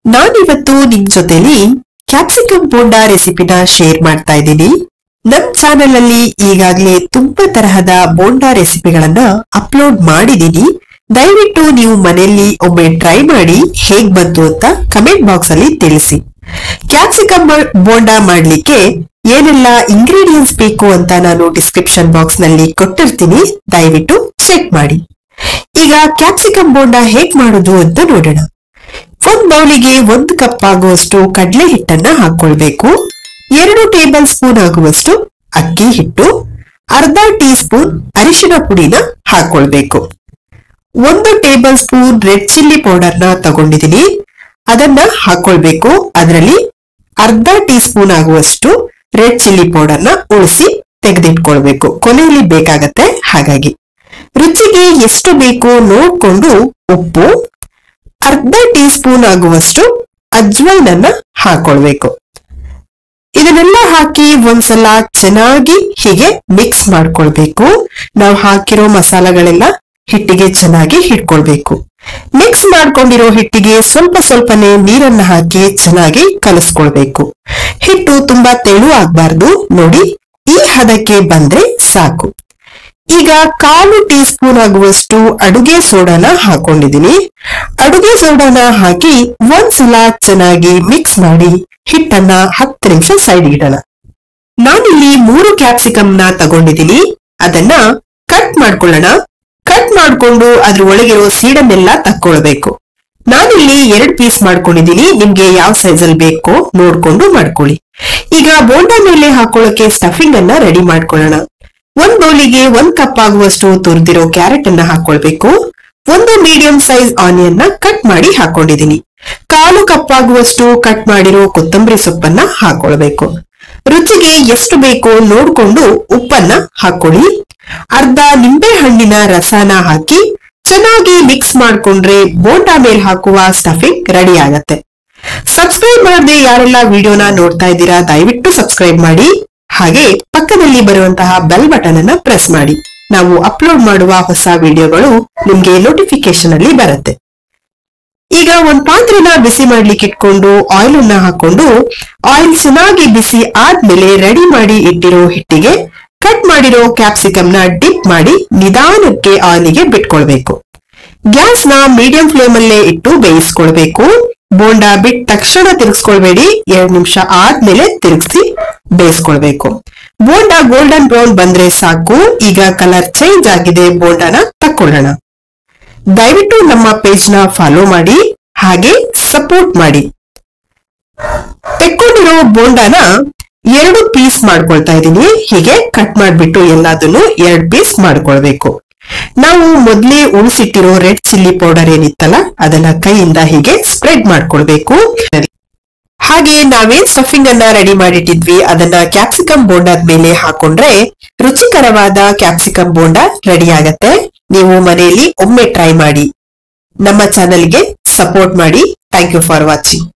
ನಾನಿವತ್ತು ನಿಮ್ ಜೊತೆಲಿ ಕ್ಯಾಪ್ಸಿಕಮ್ ಬೋಂಡಾ ರೆಸಿಪಿನ ಶೇರ್ ಮಾಡ್ತಾ ಇದ್ದೀನಿ. ನಮ್ ಚಾನೆಲ್ ಅಲ್ಲಿ ಈಗಾಗಲೇ ತುಂಬಾ ತರಹದ ಬೋಂಡಾ ರೆಸಿಪಿಗಳನ್ನ ಅಪ್ಲೋಡ್ ಮಾಡಿದೀನಿ. ದಯವಿಟ್ಟು ನೀವು ಮನೆಯಲ್ಲಿ ಒಮ್ಮೆ ಟ್ರೈ ಮಾಡಿ ಹೇಗ್ ಬಂತು ಅಂತ ಕಮೆಂಟ್ ಬಾಕ್ಸ್ ಅಲ್ಲಿ ತಿಳಿಸಿ. ಕ್ಯಾಪ್ಸಿಕಮ್ ಬೋಂಡಾ ಮಾಡ್ಲಿಕ್ಕೆ ಏನೆಲ್ಲ ಇಂಗ್ರೀಡಿಯೆಂಟ್ಸ್ ಬೇಕು ಅಂತ ನಾನು ಡಿಸ್ಕ್ರಿಪ್ಷನ್ ಬಾಕ್ಸ್ ನಲ್ಲಿ ಕೊಟ್ಟಿರ್ತೀನಿ, ದಯವಿಟ್ಟು ಚೆಕ್ ಮಾಡಿ. ಈಗ ಕ್ಯಾಪ್ಸಿಕಮ್ ಬೋಂಡಾ ಹೇಗ್ ಮಾಡೋದು ಅಂತ ನೋಡೋಣ. ಒಂದ್ ಬೌಲಿಗೆ 1 ಕಪ್ ಆಗುವಷ್ಟು ಕಡಲೆ ಹಿಟ್ಟನ್ನ ಹಾಕೊಳ್ಬೇಕು. 2 ಟೇಬಲ್ ಸ್ಪೂನ್ ಆಗುವಷ್ಟು ಅಕ್ಕಿ ಹಿಟ್ಟು, ಅರ್ಧ ಟೀ ಸ್ಪೂನ್ ಅರಿಶಿನ ಪುಡಿನ ಹಾಕೊಳ್ಬೇಕು. 1 table spoon red chilli powder ನ ತಗೊಂಡಿದೀನಿ, ಅದನ್ನ ಹಾಕೊಳ್ಬೇಕು. ಅದರಲ್ಲಿ ಅರ್ಧ ಟೀ ಸ್ಪೂನ್ ಆಗುವಷ್ಟು ರೆಡ್ ಚಿಲ್ಲಿ ಪೌಡರ್ ನ ಉಳಿಸಿ ತೆಗೆದಿಟ್ಕೊಳ್ಬೇಕು, ಕೊನೆಯಲ್ಲಿ ಬೇಕಾಗತ್ತೆ. ಹಾಗಾಗಿ ರುಚಿಗೆ ಎಷ್ಟು ಬೇಕು ನೋಡ್ಕೊಂಡು ಉಪ್ಪು, ಅರ್ಧ ಟೀ ಸ್ಪೂನ್ ಆಗುವಷ್ಟು ಅಜ್ವೈನ್ ಅನ್ನ ಹಾಕೊಳ್ಬೇಕು. ಇದನ್ನೆಲ್ಲ ಹಾಕಿ ಒಂದ್ಸಲ ಚೆನ್ನಾಗಿ ಹೀಗೆ ಮಿಕ್ಸ್ ಮಾಡ್ಕೊಳ್ಬೇಕು. ನಾವು ಹಾಕಿರೋ ಮಸಾಲೆಗಳೆಲ್ಲ ಹಿಟ್ಟಿಗೆ ಚೆನ್ನಾಗಿ ಹಿಡ್ಕೊಳ್ಬೇಕು. ಮಿಕ್ಸ್ ಮಾಡ್ಕೊಂಡಿರೋ ಹಿಟ್ಟಿಗೆ ಸ್ವಲ್ಪ ಸ್ವಲ್ಪನೇ ನೀರನ್ನ ಹಾಕಿ ಚೆನ್ನಾಗಿ ಕಲಸ್ಕೊಳ್ಬೇಕು. ಹಿಟ್ಟು ತುಂಬಾ ತೆಳು ಆಗ್ಬಾರ್ದು. ನೋಡಿ, ಈ ಹದಕ್ಕೆ ಬಂದ್ರೆ ಸಾಕು. ಈಗ 1/4 ಟೀ ಸ್ಪೂನ್ ಆಗುವಷ್ಟು ಅಡುಗೆ ಸೋಡಾನ ಹಾಕೊಂಡಿದೀನಿ. ಅಡುಗೆ ಸೋಡಾನ ಹಾಕಿ ಒಂದ್ಸಲ ಚೆನ್ನಾಗಿ ಮಿಕ್ಸ್ ಮಾಡಿ ಹಿಟ್ಟನ್ನ 10 ನಿಮಿಷ ಸೈಡ್ ಇಡೋಣ. ನಾನಿಲ್ಲಿ 3 ಕ್ಯಾಪ್ಸಿಕಮ್ ನ ತಗೊಂಡಿದೀನಿ, ಅದನ್ನ ಕಟ್ ಮಾಡ್ಕೊಳ್ಳೋಣ. ಕಟ್ ಮಾಡ್ಕೊಂಡು ಅದ್ರ ಒಳಗಿರೋ ಸೀಡನ್ನೆಲ್ಲ ತಕ್ಕೊಳ್ಬೇಕು. ನಾನಿಲ್ಲಿ 2 ಪೀಸ್ ಮಾಡ್ಕೊಂಡಿದೀನಿ, ನಿಮ್ಗೆ ಯಾವ ಸೈಜ್ ಅಲ್ಲಿ ಬೇಕೋ ನೋಡ್ಕೊಂಡು ಮಾಡ್ಕೊಳ್ಳಿ. ಈಗ ಬೋಂಡಾ ಮೇಲೆ ಹಾಕೊಳ್ಳೋಕೆ ಸ್ಟಫಿಂಗ್ ಅನ್ನ ರೆಡಿ ಮಾಡ್ಕೊಳ್ಳೋಣ. 1 ಬೌಲಿಗೆ 1 ಕಪ್ ಆಗುವಷ್ಟು ತುರಿದಿರೋ ಕ್ಯಾರೆಟ್ ಅನ್ನ ಹಾಕೊಳ್ಬೇಕು. 1 ಮೀಡಿಯಂ ಸೈಜ್ ಆನಿಯನ್ ನ ಕಟ್ ಮಾಡಿ ಹಾಕೊಂಡಿದೀನಿ. 1/4 ಕಪ್ ಆಗುವಷ್ಟು ಕಟ್ ಮಾಡಿರೋ ಕೊತ್ತಂಬರಿ ಸೊಪ್ಪನ್ನ ಹಾಕೊಳ್ಬೇಕು. ರುಚಿಗೆ ಎಷ್ಟು ಬೇಕೋ ನೋಡ್ಕೊಂಡು ಉಪ್ಪನ್ನ ಹಾಕೊಳ್ಳಿ. ಅರ್ಧ ನಿಂಬೆ ಹಣ್ಣಿನ ರಸನ ಹಾಕಿ ಚೆನ್ನಾಗಿ ಮಿಕ್ಸ್ ಮಾಡ್ಕೊಂಡ್ರೆ ಬೋಂಡಾ ಮೇಲೆ ಹಾಕುವ ಸ್ಟಫಿಂಗ್ ರೆಡಿ ಆಗತ್ತೆ. ಸಬ್ಸ್ಕ್ರೈಬ್ ಮಾಡದೆ ಯಾರೆಲ್ಲ ವಿಡಿಯೋನ ನೋಡ್ತಾ ಇದ್ದೀರಾ ದಯವಿಟ್ಟು ಸಬ್ಸ್ಕ್ರೈಬ್ ಮಾಡಿ. ಹಾಗೆ ಪಕ್ಕದಲ್ಲಿ ಬರುವಂತಹ ಬೆಲ್ ಬಟನ್ ಅನ್ನ ಪ್ರೆಸ್ ಮಾಡಿ. ನಾವು ಅಪ್ಲೋಡ್ ಮಾಡುವ ಹೊಸ ವಿಡಿಯೋಗಳು ನಿಮ್ಗೆ ನೋಟಿಫಿಕೇಶನ್ ಅಲ್ಲಿ ಬರುತ್ತೆ. ಈಗ ಒಂದ್ ಪಾತ್ರೆನ ಬಿಸಿ ಮಾಡ್ಲಿಕ್ಕೆ ಇಟ್ಕೊಂಡು ಆಯಿಲ್ ಅನ್ನ ಹಾಕೊಂಡು ಆಯಿಲ್ ಚೆನ್ನಾಗಿ ಬಿಸಿ ಆದ್ಮೇಲೆ ರೆಡಿ ಮಾಡಿ ಇಟ್ಟಿರೋ ಹಿಟ್ಟಿಗೆ ಕಟ್ ಮಾಡಿರೋ ಕ್ಯಾಪ್ಸಿಕಮ್ ನ ಡಿಪ್ ಮಾಡಿ ನಿಧಾನಕ್ಕೆ ಆಯಿಲಿಗೆ ಬಿಟ್ಕೊಳ್ಬೇಕು. ಗ್ಯಾಸ್ ನ ಮೀಡಿಯಂ ಫ್ಲೇಮ್ ಅಲ್ಲೇ ಇಟ್ಟು ಬೇಯಿಸ್ಕೊಳ್ಬೇಕು. ಬೋಂಡಾ ಬಿಟ್ಟ ತಕ್ಷಣ ತಿರುಗಿಸ್ಕೊಳ್ಬೇಡಿ, 2 ನಿಮಿಷ ಆದ್ಮೇಲೆ ತಿರುಗಿಸಿ ಬೇಯಿಸ್ಕೊಳ್ಬೇಕು. ಬೋಂಡಾ ಗೋಲ್ಡನ್ ಬ್ರೌನ್ ಬಂದ್ರೆ ಸಾಕು. ಈಗ ಕಲರ್ ಚೇಂಜ್ ಆಗಿದೆ, ಬೋಂಡಾನ ತಕ್ಕೊಳ್ಳೋಣ. ದಯವಿಟ್ಟು ನಮ್ಮ ಪೇಜ್ ನ ಫಾಲೋ ಮಾಡಿ, ಹಾಗೆ ಸಪೋರ್ಟ್ ಮಾಡಿ. ತೆಕ್ಕೊಂಡಿರೋ ಬೋಂಡಾನ 2 ಪೀಸ್ ಮಾಡ್ಕೊಳ್ತಾ ಇದ್ದೀನಿ. ಹೀಗೆ ಕಟ್ ಮಾಡ್ಬಿಟ್ಟು ಎಲ್ಲದನ್ನು 2 ಪೀಸ್ ಮಾಡ್ಕೊಳ್ಬೇಕು. ನಾವು ಮೊದ್ಲೇ ಉಳಿಸಿಟ್ಟಿರೋ ರೆಡ್ ಚಿಲ್ಲಿ ಪೌಡರ್ ಏನಿತ್ತಲ್ಲ ಅದನ್ನ ಕೈಯಿಂದ ಹೀಗೆ ಸ್ಪ್ರೆಡ್ ಮಾಡ್ಕೊಳ್ಬೇಕು. ಹಾಗೆ ನಾವೇನ್ ಸ್ಟಫಿಂಗ್ ಅನ್ನ ರೆಡಿ ಮಾಡಿಟ್ಟಿದ್ವಿ ಅದನ್ನ ಕ್ಯಾಪ್ಸಿಕಮ್ ಬೋಂಡಾದ ಮೇಲೆ ಹಾಕೊಂಡ್ರೆ ರುಚಿಕರವಾದ ಕ್ಯಾಪ್ಸಿಕಮ್ ಬೋಂಡಾ ರೆಡಿ ಆಗತ್ತೆ. ನೀವು ಮನೆಯಲ್ಲಿ ಒಮ್ಮೆ ಟ್ರೈ ಮಾಡಿ. ನಮ್ಮ ಚಾನೆಲ್ಗೆ ಸಪೋರ್ಟ್ ಮಾಡಿ. Thank you for watching.